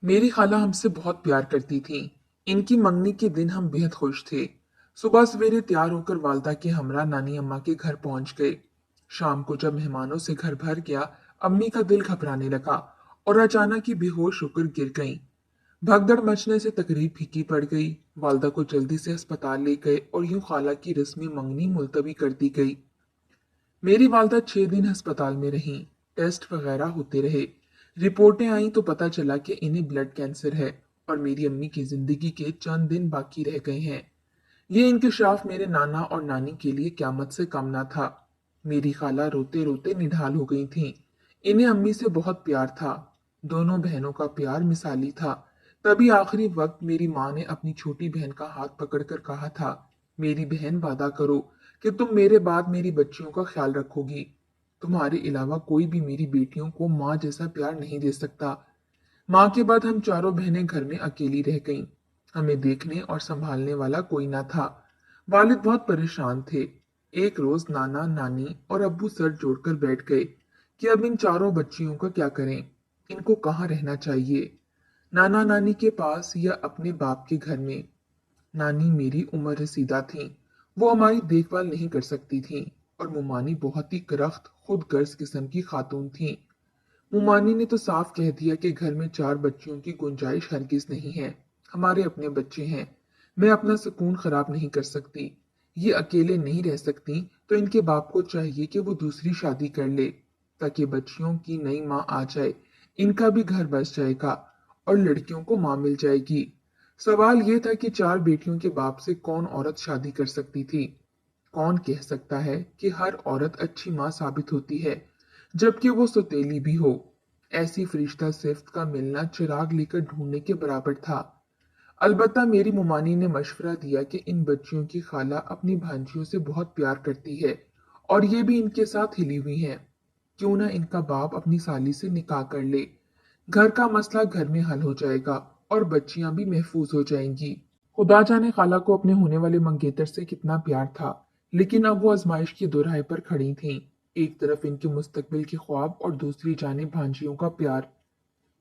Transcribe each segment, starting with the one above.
मेरी खाला हमसे बहुत प्यार करती थी। इनकी मंगनी के दिन हम बेहद खुश थे। सुबह सवेरे तैयार होकर वालदा के हमरा नानी अम्मा के घर पहुंच गए। शाम को जब मेहमानों से घर भर गया, अम्मी का दिल घबराने लगा और अचानक ही बेहोश होकर गिर गईं। भगदड़ मचने से तकरीब फीकी पड़ गई। वालदा को जल्दी से अस्पताल ले गए और यूं खाला की रस्मी मंगनी मुलतवी कर दी गई। मेरी वालदा 6 दिन अस्पताल में रहीं। टेस्ट वगैरह होते रहे। रिपोर्टें आई तो पता चला कि इन्हें ब्लड कैंसर है और मेरी अम्मी की जिंदगी के चंद दिन बाकी रह गए हैं। ये इंकशाफ मेरे नाना और नानी के लिए क़यामत से कम ना था। मेरी खाला रोते रोते निढाल हो गई थीं। इन्हें अम्मी से बहुत प्यार था। दोनों बहनों का प्यार मिसाली था। तभी आखिरी वक्त मेरी माँ ने अपनी छोटी बहन का हाथ पकड़कर कहा था, मेरी बहन वादा करो कि तुम मेरे बाद मेरी बच्चियों का ख्याल रखोगी। तुम्हारे अलावा कोई भी मेरी बेटियों को माँ जैसा प्यार नहीं दे सकता। माँ के बाद हम चारों बहनें घर में अकेली रह गईं। हमें देखने और संभालने वाला कोई ना था। वालिद बहुत परेशान थे। एक रोज नाना नानी और अब्बू सर जोड़कर बैठ गए कि अब इन चारों बच्चियों का क्या करें, इनको कहाँ रहना चाहिए। नाना नानी के पास या अपने बाप के घर में। नानी मेरी उम्र रसीदा थीं। वो हमारी देखभाल नहीं कर सकती थीं और मुमानी बहुत ही करख्त खुद गर्ज किस्म की खातून थीं। मुमानी ने तो साफ कह दिया कि घर में 4 बच्चियों की गुंजाइश हरगिज नहीं है। हमारे अपने बच्चे हैं। मैं अपना सुकून खराब नहीं कर सकती। ये अकेले नहीं रह सकती तो इनके बाप को चाहिए कि वो दूसरी शादी कर ले ताकि बच्चियों की नई माँ आ जाए। इनका भी घर बस जाएगा और लड़कियों को माँ मिल जाएगी। सवाल ये था कि 4 बेटियों के बाप से कौन औरत शादी कर सकती थी। कौन कह सकता है कि हर औरत अच्छी माँ साबित होती है जबकि वो सौतेली भी हो। ऐसी फरिश्ता सिफ्त का मिलना चिराग लेकर ढूंढने के बराबर था। अलबत्ता मेरी मुमानी ने मशवरा दिया कि इन बच्चियों की खाला अपनी भांजियों से बहुत प्यार करती है और ये भी इनके साथ हिली हुई हैं। क्यों ना इनका बाप अपनी साली से निकाह कर ले। घर का मसला घर में हल हो जाएगा और बच्चियां भी महफूज हो जाएंगी। खुदा जाने खाला को अपने होने वाले मंगेतर से कितना प्यार था, लेकिन अब वो आजमाइश की दोराहे पर खड़ी थीं। एक तरफ इनके मुस्तकबिल के ख्वाब और दूसरी जानिब भांजियों का प्यार।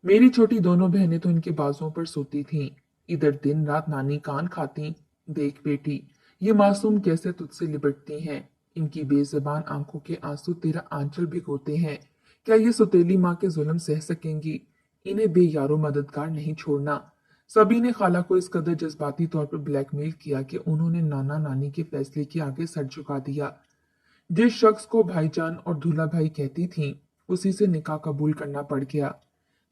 मेरी छोटी दोनों बहनें तो इनके बाजों पर सोती थीं। इधर दिन रात नानी कान खाती, देख बेटी, ये मासूम कैसे तुझसे लिपटती हैं। इनकी बेजबान आंखों के आंसू तेरा आंचल भिगोते हैं। क्या ये सौतेली माँ के जुल्म सह सकेंगी। इन्हें बेयारो मददगार नहीं छोड़ना। सभी ने खाला को इस कदर जज्बाती तौर पर ब्लैकमेल किया कि उन्होंने नाना नानी के फैसले के आगे सर झुका दिया। जिस शख्स को भाईजान और दूल्हा भाई कहती थीं, उसी से निकाह कबूल करना पड़ गया।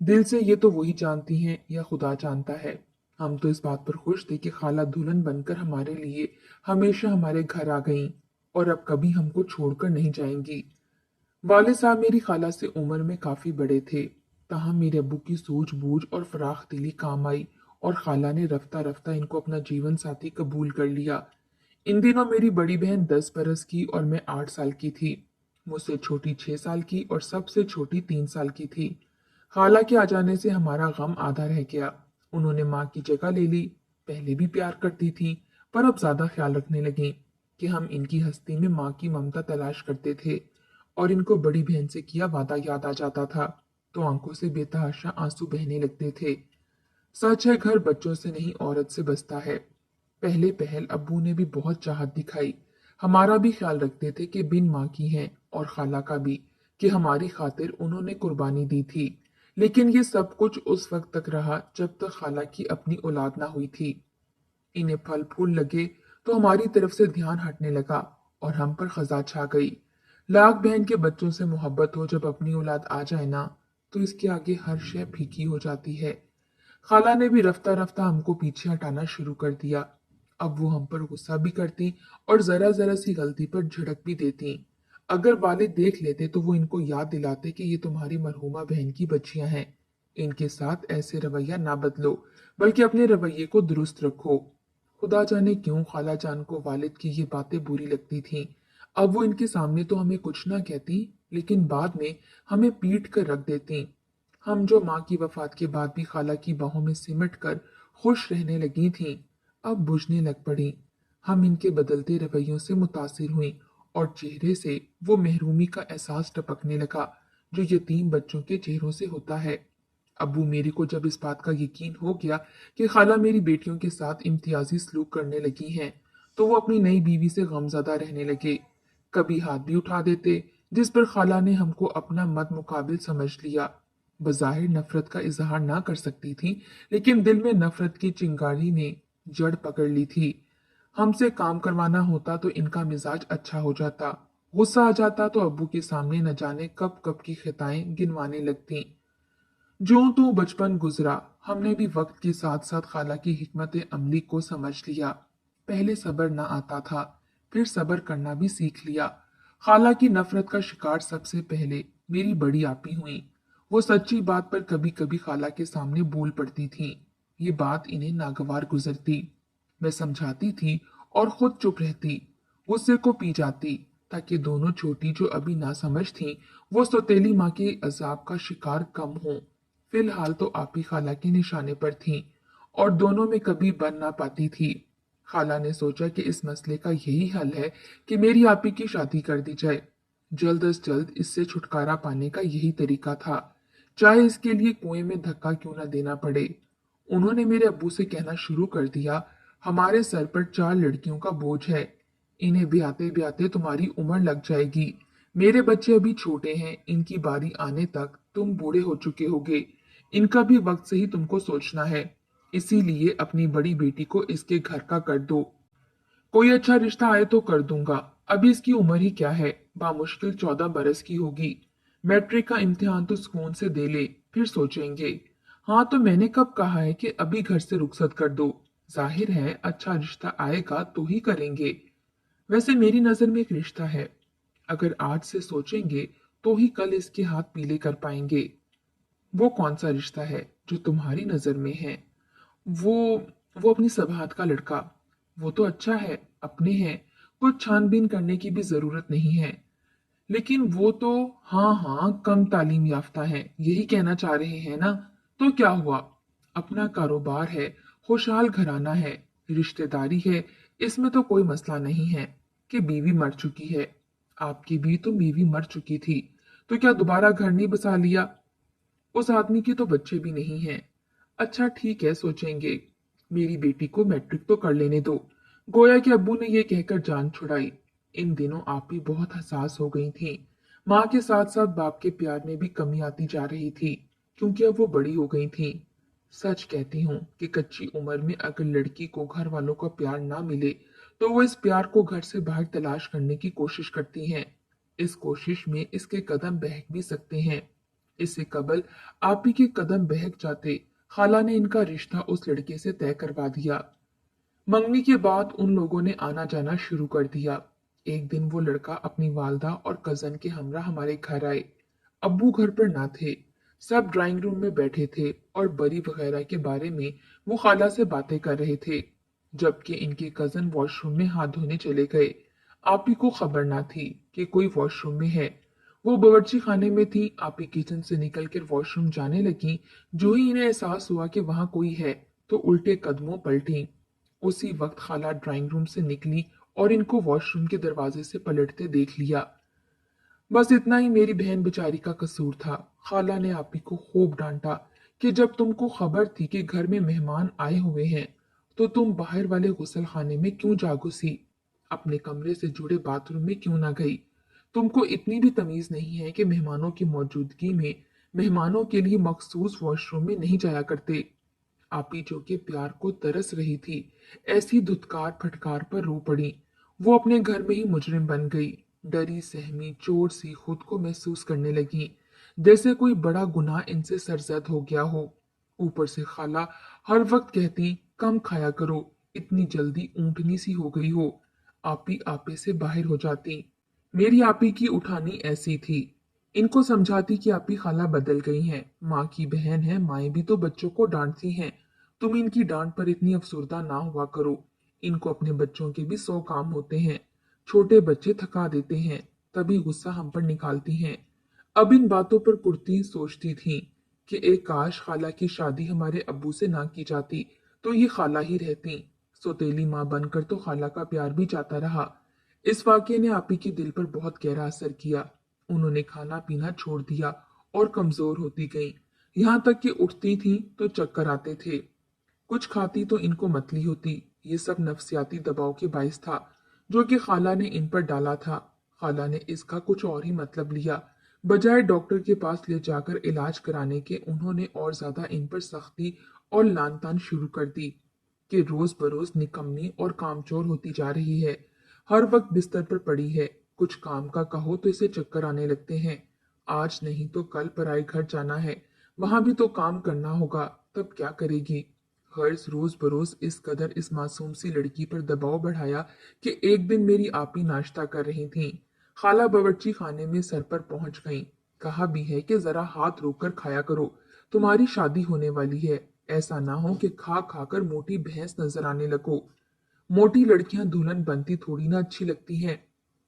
दिल से ये तो वही जानती हैं या खुदा जानता है। हम तो इस बात पर खुश थे कि खाला दुल्हन बनकर हमारे लिए हमेशा हमारे घर आ गईं और अब कभी हमको छोड़कर नहीं जाएंगी। वालिद साहब मेरी खाला से उम्र में काफी बड़े थे, ताहम मेरे अब्बू की सूझबूझ और फराख दिली काम आई और खाला ने रफ्ता रफ्ता इनको अपना जीवन साथी कबूल कर लिया। इन दिनों मेरी बड़ी बहन 10 बरस की और मैं 8 साल की थी। मुझसे छोटी 6 साल की और सबसे छोटी 3 साल की थी। खाला के आ जाने से हमारा गम आधा रह गया। उन्होंने माँ की जगह ले ली। पहले भी प्यार करती थी, पर अब ज्यादा ख्याल रखने लगी कि हम इनकी हस्ती में माँ की ममता तलाश करते थे और इनको बड़ी बहन से किया वादा याद आ जाता था तो आंखों से बेतहाशा आंसू बहने लगते थे। सच है, घर बच्चों से नहीं औरत से बसता है। पहले पहल अब्बू ने भी बहुत चाहत दिखाई। हमारा भी ख्याल रखते थे कि बिन माँ की हैं और खाला का भी, कि हमारी खातिर उन्होंने कुर्बानी दी थी। लेकिन ये सब कुछ उस वक्त तक रहा जब तक खाला की अपनी औलाद ना हुई थी। इन्हें फल फूल लगे तो हमारी तरफ से ध्यान हटने लगा और हम पर खजा छा गई। लाख बहन के बच्चों से मोहब्बत हो, जब अपनी औलाद आ जाए ना, तो इसके आगे हर शय फीकी हो जाती है। खाला ने भी रफ्ता रफ्ता हमको पीछे हटाना शुरू कर दिया। अब वो हम पर गुस्सा भी करती और जरा जरा सी गलती पर झिड़क भी देती। अगर वालिद देख लेते तो वो इनको याद दिलाते कि ये तुम्हारी मरहुमा बहन की बच्चियां हैं। इनके साथ ऐसे रवैया ना बदलो, बल्कि अपने रवैये को दुरुस्त रखो। खुदा जाने क्यों खाला जान को वालिद की ये बातें बुरी लगती थीं। अब वो इनके सामने तो हमें कुछ ना कहती, लेकिन बाद में हमें पीट कर रख देती। हम जो माँ की वफात के बाद भी खाला की बाहों में सिमट कर खुश रहने लगी थीं, अब बुझने लग पड़ी। हम इनके बदलते रवैयों से मुतासिर हुई और चेहरे से वो महरूमी का एहसास टपकने लगा जो यतीम बच्चों के चेहरों से होता है। अब्बू मेरे को जब इस बात का यकीन हो गया कि खाला मेरी बेटियों के साथ इम्तियाजी सलूक करने लगी हैं, तो वो अपनी नई बीवी से गमज़दा रहने लगे। कभी हाथ भी उठा देते, जिस पर खाला ने हमको अपना मत मुकाबिल समझ लिया। बज़ाहिर नफरत का इजहार ना कर सकती थी, लेकिन दिल में नफरत की चिंगारी ने जड़ पकड़ ली थी। हमसे काम करवाना होता तो इनका मिजाज अच्छा हो जाता, गुस्सा आ जाता तो अब्बू के सामने न जाने कब कब की खिताएं गिनवाने लगती। ज्यों तो बचपन गुजरा, हमने भी वक्त के साथ साथ खाला की हिकमत अमली को समझ लिया। पहले सब्र ना आता था, फिर सब्र करना भी सीख लिया। खाला की नफरत का शिकार सबसे पहले मेरी बड़ी आपी हुई। वो सच्ची बात पर कभी कभी खाला के सामने बोल पड़ती थी। ये बात इन्हें नागवार गुजरती। मैं समझाती थी और खुद चुप रहती, गुस्से को पी जाती, ताकि दोनों छोटी जो अभी ना समझ थी, वो सौतेली माँ के अजाब का शिकार कम हो। फिलहाल तो आपी खाला के निशाने पर थीं और दोनों में कभी बन ना पाती थी। खाला ने सोचा कि इस मसले का यही हल है कि मेरी आपी की शादी कर दी जाए। जल्द अज जल्द इससे छुटकारा पाने का यही तरीका था, चाहे इसके लिए कुएं में धक्का क्यों ना देना पड़े। उन्होंने मेरे अब्बू से कहना शुरू कर दिया, हमारे सर पर 4 लड़कियों का बोझ है, इन्हें ब्याते ब्याते तुम्हारी उम्र लग जाएगी। मेरे बच्चे अभी छोटे हैं, इनकी बारी आने तक तुम बूढ़े हो चुके होगे। इनका भी वक्त से ही तुमको सोचना है। इसीलिए अपनी बड़ी बेटी को इसके घर का कर दो। कोई अच्छा रिश्ता आए तो कर दूंगा। अभी इसकी उम्र ही क्या है, बामुश्किल 14 बरस की होगी। मैट्रिक का इम्तिहान तो सुकून से दे ले, फिर सोचेंगे। हाँ, तो मैंने कब कहा है कि अभी घर से रुखसत कर दो। जाहिर है अच्छा रिश्ता आएगा तो ही करेंगे। वैसे मेरी नजर में एक रिश्ता है, अगर आज से सोचेंगे तो ही कल इसके हाथ पीले कर पाएंगे। वो कौन सा रिश्ता है जो तुम्हारी नजर में है? वो वो अपनी सभात का लड़का। वो तो अच्छा है, अपने हैं, कुछ छानबीन करने की भी जरूरत नहीं है। लेकिन वो तो, हाँ हाँ, कम तालीम याफ्ता है, यही कहना चाह रहे हैं ना? तो क्या हुआ, अपना कारोबार है, खुशहाल घराना है, रिश्तेदारी है, इसमें तो कोई मसला नहीं है। कि बीवी मर चुकी है, आपकी भी तो बीवी मर चुकी थी, तो क्या दोबारा घर नहीं बसा लिया? उस आदमी के तो बच्चे भी नहीं हैं। अच्छा ठीक है, सोचेंगे। मेरी बेटी को मैट्रिक तो कर लेने दो। गोया कि अब्बू ने यह कहकर जान छुड़ाई। इन दिनों आप भी बहुत हसास हो गई थीं। माँ के साथ साथ बाप के प्यार में भी कमी आती जा रही थी, क्योंकि अब वो बड़ी हो गई थीं। सच कहती हूँ कि कच्ची उम्र में अगर लड़की को घर वालों का प्यार ना मिले, तो वो इस प्यार को घर से बाहर तलाश करने की कोशिश करती हैं। इस कोशिश में इसके कदम बहक भी सकते हैं। इससे कबल आप ही के कदम बहक जाते, खाला ने इनका रिश्ता उस लड़के से तय करवा दिया। मंगनी के बाद उन लोगों ने आना जाना शुरू कर दिया। एक दिन वो लड़का अपनी वालदा और कजन के हमरा हमारे घर आए। अब्बू घर पर ना थे, सब ड्राइंग रूम में बैठे थे और बरी वगैरह के बारे में वो खाला से बातें कर रहे थे, जबकि इनके कजन वॉशरूम में हाथ धोने चले गए। आप ही को खबर ना थी कि कोई वॉशरूम में है। वो बावर्ची खाने में थी, आप ही किचन से निकलकर वॉशरूम जाने लगी। जो ही इन्हें एहसास हुआ कि वहां कोई है, तो उल्टे कदमों पलटी। उसी वक्त खाला ड्राइंग रूम से निकली और इनको वॉशरूम के दरवाजे से पलटते देख लिया। बस इतना ही मेरी बहन बेचारी का कसूर था। खाला ने आपी को खूब डांटा कि जब तुमको खबर थी कि घर में मेहमान आए हुए हैं, तो तुम बाहर वाले गुसल खाने में क्यों जा घुसी, अपने कमरे से जुड़े बाथरूम में क्यों ना गई? तुमको इतनी भी तमीज नहीं है कि मेहमानों की मौजूदगी में मेहमानों के लिए मखसूस वॉशरूम में नहीं जाया करते। आपी जो के प्यार को तरस रही थी, ऐसी धुतकार फटकार पर रो पड़ी। वो अपने घर में ही मुजरिम बन गई। डरी सहमी चोर सी खुद को महसूस करने लगी, जैसे कोई बड़ा गुनाह इनसे सरजद हो गया हो। ऊपर से खाला हर वक्त कहती, कम खाया करो, इतनी जल्दी ऊँटनी सी हो गई हो। आपी आपे से बाहर हो जाती। मेरी आपी की उठानी ऐसी थी। इनको समझाती कि आपी खाला बदल गई हैं, माँ की बहन है, माएँ भी तो बच्चों को डांटती हैं। तुम इनकी डांट पर इतनी अफसुर्दा ना हुआ करो। इनको अपने बच्चों के भी 100 काम होते हैं। छोटे बच्चे थका देते हैं, तभी गुस्सा हम पर निकालती हैं। अब इन बातों पर कुर्ती सोचती थी कि एक काश खाला की शादी हमारे अब्बू से ना की जाती, तो ये खाला ही रहती। सौतेली माँ बनकर तो खाला का प्यार भी जाता रहा। इस वाकये ने आपी के दिल पर बहुत गहरा असर किया। उन्होंने खाना पीना छोड़ दिया और कमजोर होती गईं। यहाँ तक कि उठती थी तो चक्कर आते थे। कुछ खाती तो इनको मतली होती। ये सब नफ्सियाती दबाव के बाइस था जो कि खाला ने इन पर डाला था। खाला ने इसका कुछ और ही मतलब लिया। बजाय डॉक्टर के पास ले जाकर इलाज कराने के उन्होंने और ज्यादा इन पर सख्ती और लान तान शुरू कर दी कि रोज बरोज निकम्मी और कामचोर होती जा रही है। हर वक्त बिस्तर पर पड़ी है। कुछ काम का कहो तो इसे चक्कर आने लगते हैं। आज नहीं तो कल पराए घर जाना है, वहां भी तो काम करना होगा, तब क्या करेगी। गर्ज रोज बरोज इस कदर इस मासूम सी लड़की पर दबाव बढ़ाया कि एक दिन मेरी आपी नाश्ता कर रही थी। खाला बावर्ची खाने में सर पर पहुंच गईं। कहा भी है कि जरा हाथ रोक कर खाया करो, तुम्हारी शादी होने वाली है, ऐसा ना हो कि खा खा कर मोटी भैंस नजर आने लगो। मोटी लड़कियां दुल्हन बनती थोड़ी ना अच्छी लगती हैं।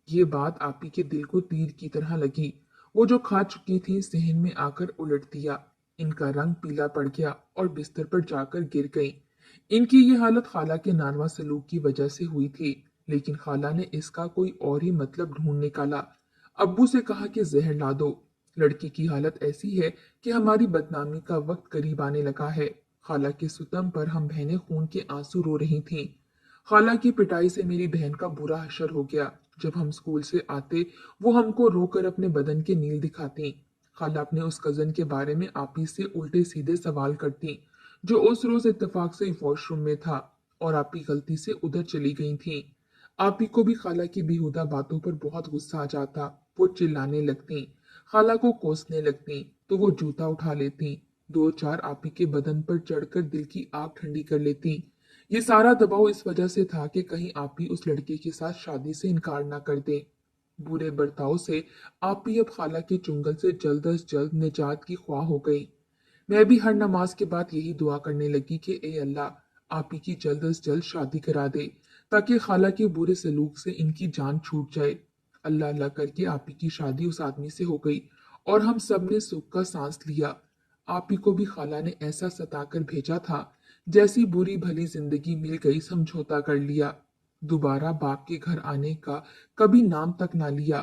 ये बात आपी के दिल को तीर की तरह लगी। वो जो खा चुकी थी सहन में आकर उलट दिया। इनका रंग पीला पड़ गया और बिस्तर पर जाकर गिर गई। इनकी ये हालत खाला के नारवा सलूक की वजह से हुई थी, लेकिन खाला ने इसका कोई और ही मतलब ढूंढ निकाला। अब्बू से कहा कि जहर ला दो। लड़की की हालत ऐसी है कि हमारी बदनामी का वक्त करीब आने लगा है। खाला के सुतम पर हम बहनें खून के आंसू रो रही थीं। खाला की पिटाई से मेरी बहन का बुरा हशर हो गया। जब हम स्कूल से आते वो हमको रोकर अपने बदन के नील दिखाती। खाला अपने उस कजन के बारे में आपी से उल्टे सीधे सवाल करती जो उस रोज इत्तेफाक से वॉशरूम में था और आपी गलती से उधर चली गई थी। आपी को भी खाला की बेहुदा बातों पर बहुत गुस्सा आ जाता। वो चिल्लाने लगती, खाला को कोसने लगती तो वो जूता उठा लेती, दो चार आपी के बदन पर चढ़कर दिल की आग ठंडी कर लेती। ये सारा दबाव इस वजह से था कि कहीं आपी उस लड़के के साथ शादी से इनकार ना कर दे। बुरे बर्ताव से आपी अब खाला के चुंगल से जल्द अज जल्द निजात की ख्वाह हो गई। मैं भी हर नमाज के बाद यही दुआ करने लगी कि ए अल्लाह आप ही की जल्द अज जल्द शादी करा दे ताकि खाला के बुरे सलूक से इनकी जान छूट जाए। अल्लाह अल्लाह करके आप ही की शादी उस आदमी से हो गई और हम सब ने सुख का सांस लिया। आप ही को भी खाला ने ऐसा सताकर भेजा था जैसी बुरी भली जिंदगी मिल गई, समझौता कर लिया। दोबारा बाप के घर आने का कभी नाम तक ना लिया।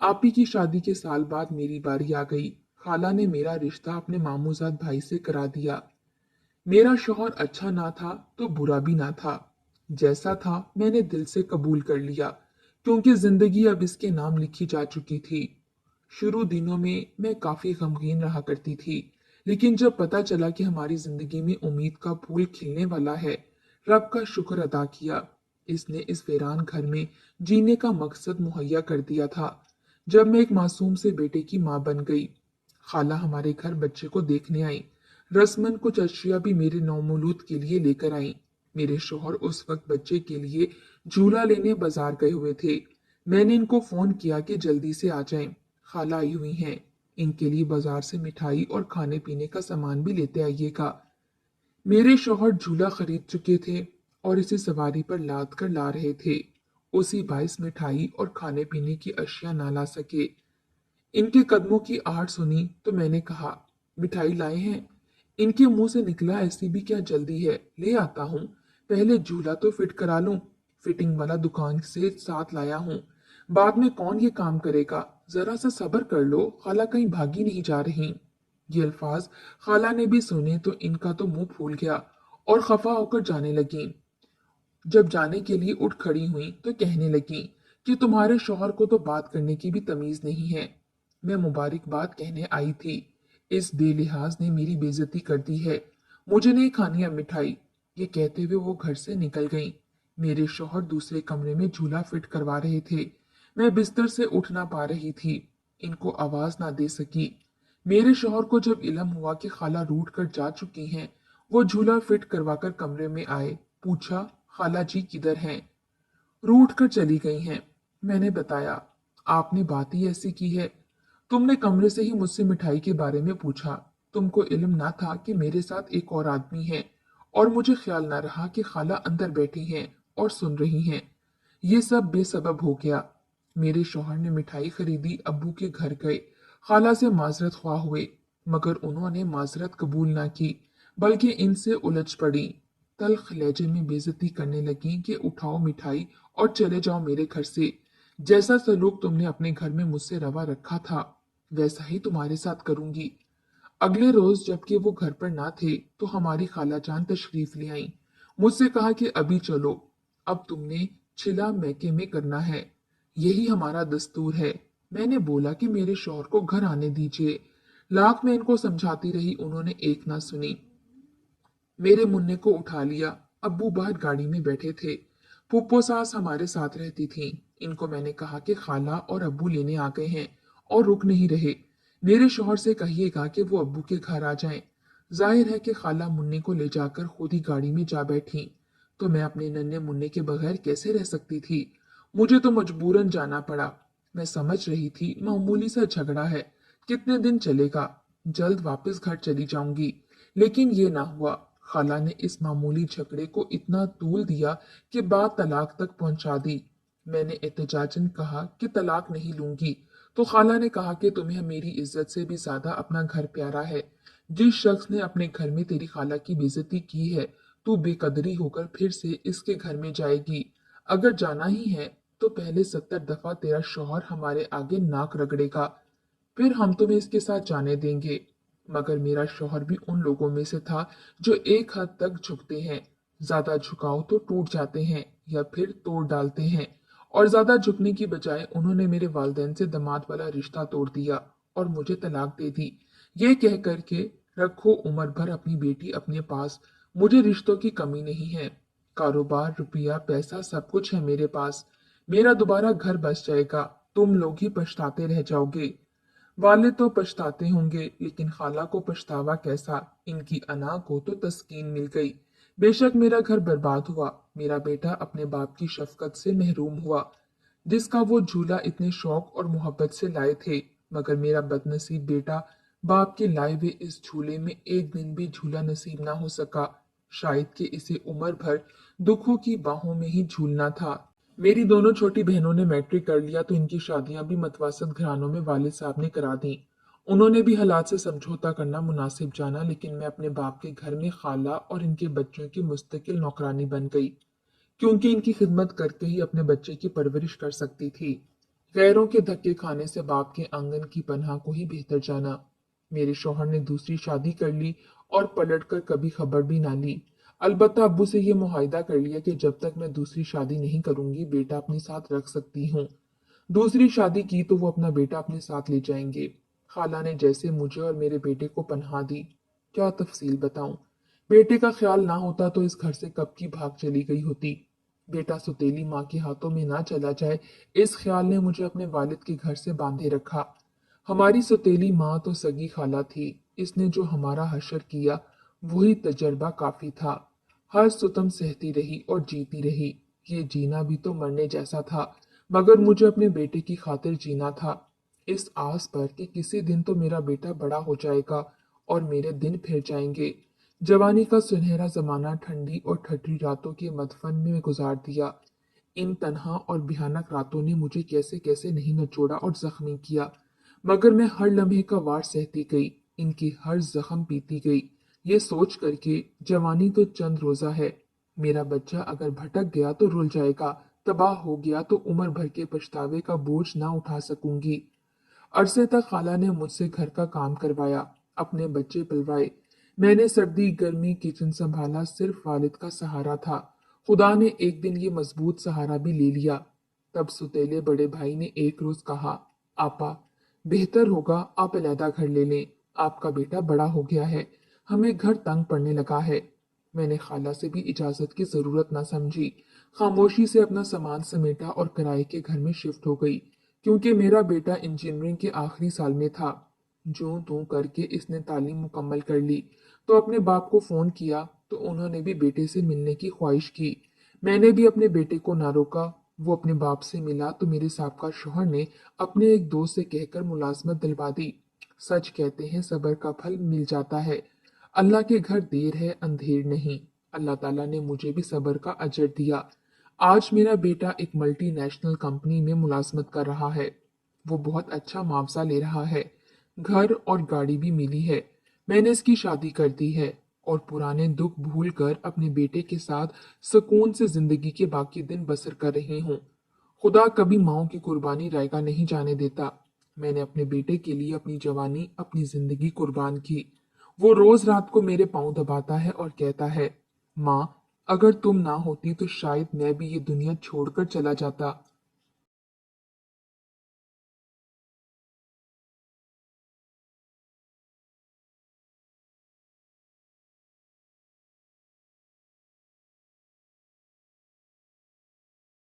आप ही की शादी के साल बाद मेरी बारी आ गई। खाला ने मेरा रिश्ता अपने मामूजाद भाई से करा दिया। मेरा शौहर अच्छा ना था तो बुरा भी ना था। जैसा था मैंने दिल से कबूल कर लिया क्योंकि जिंदगी अब इसके नाम लिखी जा चुकी थी। शुरू दिनों में मैं काफी गमगीन रहा करती थी, लेकिन जब पता चला कि हमारी जिंदगी में उम्मीद का फूल खिलने वाला है, रब का शुक्र अदा किया। इसने इस वीरान घर में जीने का मकसद मुहैया कर दिया था। जब मैं एक मासूम से बेटे की मां बन गई, खाला हमारे घर बच्चे को देखने आई। रस्मन कुछ अशिया भी मेरे नौमौलूद के लिए लेकर आई। मेरे शौहर उस वक्त बच्चे के लिए झूला लेने बाजार गए हुए थे। मैंने इनको फोन किया कि जल्दी से आ जाएं। खाला आई हुई हैं। इनके लिए बाजार से मिठाई और खाने पीने का सामान भी लेते आइएगा। मेरे शौहर झूला खरीद चुके थे और इसे सवारी पर लाद कर ला रहे थे। उसी बाइस मिठाई और खाने पीने की अशिया ना ला सके। इनके कदमों की आहट सुनी तो मैंने कहा, मिठाई लाए हैं। इनके मुंह से निकला, ऐसी भी क्या जल्दी है, ले आता हूँ, पहले झूला तो फिट करा लूं। फिटिंग वाला दुकान से साथ लाया हूँ, बाद में कौन ये काम करेगा, जरा सा सब्र कर लो, खाला कहीं भागी नहीं जा रही। ये अल्फाज खाला ने भी सुने तो इनका तो मुंह फूल गया और खफा होकर जाने लगी। जब जाने के लिए उठ खड़ी हुई तो कहने लगी कि तुम्हारे शौहर को तो बात करने की भी तमीज नहीं है। मैं मुबारकबाद कहने आई थी, इस बेलिहाज ने मेरी बेइज्जती कर दी है, मुझे नहीं खानी अब मिठाई। ये कहते हुए वो घर से निकल गई। मेरे शौहर दूसरे कमरे में झूला फिट करवा रहे थे। मैं बिस्तर से उठ ना पा रही थी, इनको आवाज ना दे सकी। मेरे शौहर को जब इल्म हुआ कि खाला रूठ कर जा चुकी हैं, वो झूला फिट करवाकर कमरे में आए। पूछा, खाला जी किधर हैं? रूठ कर चली गई हैं। मैंने बताया, आपने बात ही ऐसी की है। तुमने कमरे से ही मुझसे मिठाई के बारे में पूछा। तुमको इल्म ना था कि मेरे साथ एक और आदमी है और मुझे ख्याल ना रहा कि खाला अंदर बैठी हैं और सुन रही हैं। ये सब बेसबब हो गया। मेरे शौहर ने मिठाई खरीदी, अब्बू के घर गए, खाला से माजरत ख्वाह हुए, मगर उन्होंने माजरत कबूल ना की बल्कि इनसे उलझ पड़ी। तल्ख लहजे में बेइज्जती करने लगी कि उठाओ मिठाई और चले जाओ मेरे घर से। जैसा सलूक तुमने अपने घर में मुझसे रवा रखा था वैसा ही तुम्हारे साथ करूंगी। अगले रोज जबकि वो घर पर ना थे तो हमारी खाला जान तशरीफ ले आई। मुझसे कहा कि अभी चलो, अब तुमने छिला मैके में करना है, यही हमारा दस्तूर है। मैंने बोला कि मेरे शौहर को घर आने दीजिए। लाख में इनको समझाती रही, उन्होंने एक ना सुनी। मेरे मुन्ने को उठा लिया। अब्बू बाहर गाड़ी में बैठे थे। फूफो सास हमारे साथ रहती थीं। इनको मैंने कहा कि खाला और अब्बू लेने आ गए हैं और रुक नहीं रहे। मेरे शौहर से कहिएगा कि वो अब्बू के घर आ जाएं। जाहिर है कि खाला मुन्ने को ले जाकर खुद ही गाड़ी में जा बैठी। तो मैं अपने नन्हे मुन्ने के बगैर कैसे रह सकती थी। मुझे तो मजबूरन जाना पड़ा। मैं समझ रही थी मामूली सा झगड़ा है, कितने दिन चलेगा, जल्द वापस घर चली जाऊंगी। लेकिन ये ना हुआ। खाला ने इस मामूली झगड़े को इतना तूल दिया कि बात तलाक तक पहुंचा दी। मैंने एहतजाजन कहा कि तलाक नहीं लूंगी, तो खाला ने कहा कि तुम्हें मेरी इज्जत से भी ज्यादा अपना घर प्यारा है। जिस शख्स ने अपने घर में तेरी खाला की बेइज्जती की है, तू बेकदरी होकर फिर से इसके घर में जाएगी। अगर जाना ही है तो पहले 70 दफा तेरा शौहर हमारे आगे नाक रगड़ेगा, फिर हम तुम्हें इसके साथ जाने देंगे। मगर मेरा शौहर भी उन लोगों में से था जो एक हद तक झुकते हैं। ज्यादा झुकाओ तो टूट जाते हैं या फिर तोड़ डालते हैं। और ज्यादा झुकने की बजाय उन्होंने मेरे वालिदैन से दामाद वाला रिश्ता तोड़ दिया और मुझे तलाक दे दी। ये कह करके रखो उम्र भर अपनी बेटी अपने पास, मुझे रिश्तों की कमी नहीं है। कारोबार, रुपया, पैसा सब कुछ है मेरे पास। मेरा दोबारा घर बस जाएगा, तुम लोग ही पछताते रह जाओगे। वाले तो पछताते होंगे, लेकिन खाला को पछतावा कैसा। इनकी अना को तो तस्कीन मिल गई। बेशक मेरा घर बर्बाद हुआ, मेरा बेटा अपने बाप की शफकत से महरूम हुआ, जिसका वो झूला इतने शौक और मोहब्बत से लाए थे। मगर मेरा बदनसीब बेटा बाप के लाए हुए इस झूले में एक दिन भी झूला नसीब ना हो सका। शायद कि इसे उम्र भर दुखों की बाहों में ही झूलना था। मेरी दोनों छोटी बहनों ने मैट्रिक कर लिया तो इनकी शादियां भी मतवासत घरानों में वालिद साहब ने करा दी। उन्होंने भी हालात से समझौता करना मुनासिब जाना, लेकिन मैं अपने बाप के घर में खाला और इनके बच्चों की मुस्तकिल नौकरानी बन गई, क्योंकि इनकी खिदमत करके ही अपने बच्चे की परवरिश कर सकती थी। गैरों के धक्के खाने से बाप के आंगन की पनाह को ही बेहतर जाना। मेरे शौहर ने दूसरी शादी कर ली और पलटकर कभी खबर भी ना ली। अलबत्ता अब्बू से ये मुआहिदा कर लिया कि जब तक मैं दूसरी शादी नहीं करूंगी बेटा अपने साथ रख सकती हूँ। दूसरी शादी की तो वो अपना बेटा अपने साथ ले जाएंगे। खाला ने जैसे मुझे और मेरे बेटे को पनाह दी, क्या तफसील बताऊं। बेटे का ख्याल ना होता तो इस घर से कब की भाग चली गई होती। बेटा सुतेली माँ के हाथों में ना चला जाए, इस ख्याल ने मुझे अपने वालिद के घर से बांधे रखा। हमारी सुतेली माँ तो सगी खाला थी, इसने जो हमारा हशर किया वही तजर्बा काफी था। हर सुतम सहती रही और जीती रही। ये जीना भी तो मरने जैसा था, मगर मुझे अपने बेटे की खातिर जीना था, इस आस पर कि किसी दिन तो मेरा बेटा बड़ा हो जाएगा और मेरे दिन फिर जाएंगे। जवानी का सुनहरा जमाना ठंडी और ठठरी रातों के मदफन में गुजार दिया। इन तन्हा और भयानक रातों ने मुझे कैसे कैसे नहीं नचोड़ा और जख्मी किया, मगर मैं हर लम्हे का वार सहती गई, इनकी हर जख्म पीती गई, ये सोच करके जवानी तो चंद रोजा है, मेरा बच्चा अगर भटक गया तो रुल जाएगा, तबाह हो गया तो उम्र भर के पछतावे का बोझ ना उठा सकूंगी। अरसे तक खाला ने मुझसे घर का काम करवाया, अपने बच्चे पलवाए। मैंने सर्दी गर्मी किचन संभाला, सिर्फ वालिद का सहारा था। खुदा ने एक दिन ये मजबूत सहारा भी ले लिया। तब सुतेले बड़े भाई ने एक रोज कहा, आपा, बेहतर होगा आप अलहदा घर ले लें, आपका बेटा बड़ा हो गया है, हमें घर तंग पड़ने लगा है। मैंने खाला से भी इजाजत की जरूरत ना समझी, खामोशी से अपना सामान समेटा और किराए के घर में शिफ्ट हो गई, क्योंकि मेरा बेटा इंजीनियरिंग के आखिरी साल में था। जूं तू करके इसने तालीम मुकम्मल कर ली तो अपने बाप को फोन किया तो उन्होंने भी बेटे से मिलने की ख्वाहिश की। मैंने भी अपने बेटे को ना रोका। वो अपने बाप से मिला तो मेरे साबका शौहर ने अपने एक दोस्त से कहकर मुलाजमत दिलवा दी। सच कहते हैं सब्र का फल मिल जाता है। अल्लाह के घर देर है अंधेर नहीं। अल्लाह ताला ने मुझे भी सब्र का अजर दिया। आज मेरा बेटा एक मल्टीनेशनल कंपनी में मुलाजमत कर रहा है। वो बहुत अच्छा मुआवजा ले रहा है, घर और गाड़ी भी मिली है। मैंने इसकी शादी कर दी है और पुराने दुख भूल कर अपने बेटे के साथ सुकून से जिंदगी के बाकी दिन बसर कर रही हूँ। खुदा कभी माओ की कुर्बानी रायगा नहीं जाने देता। मैंने अपने बेटे के लिए अपनी जवानी, अपनी जिंदगी कुर्बान की। वो रोज रात को मेरे पांव दबाता है और कहता है, माँ, अगर तुम ना होती तो शायद मैं भी ये दुनिया छोड़कर चला जाता।